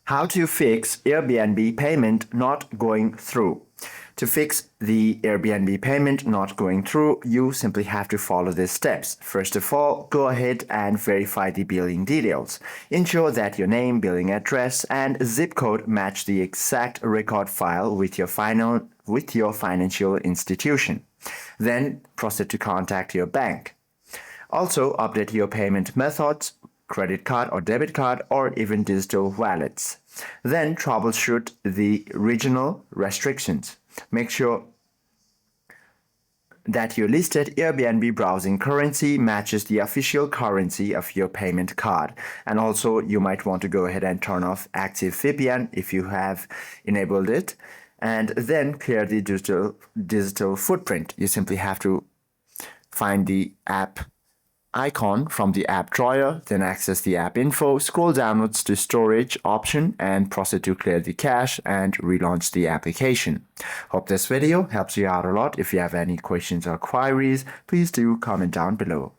How to fix Airbnb payment not going through. To fix the Airbnb payment not going through, you simply have to follow these steps. First of all, go ahead and verify the billing details. Ensure that your name, billing address, and zip code match the exact record file with your financial institution. Then proceed to contact your bank. Also, update your payment methods, credit card or debit card, or even digital wallets. Then troubleshoot the regional restrictions. Make sure that your listed Airbnb browsing currency matches the official currency of your payment card. And also, you might want to go ahead and turn off active VPN if you have enabled it. And then clear the digital footprint. You simply have to find the app icon from the app drawer, then access the app info, scroll downwards to storage option, and proceed to clear the cache and relaunch the application. Hope this video helps you out a lot. If you have any questions or queries, please do comment down below.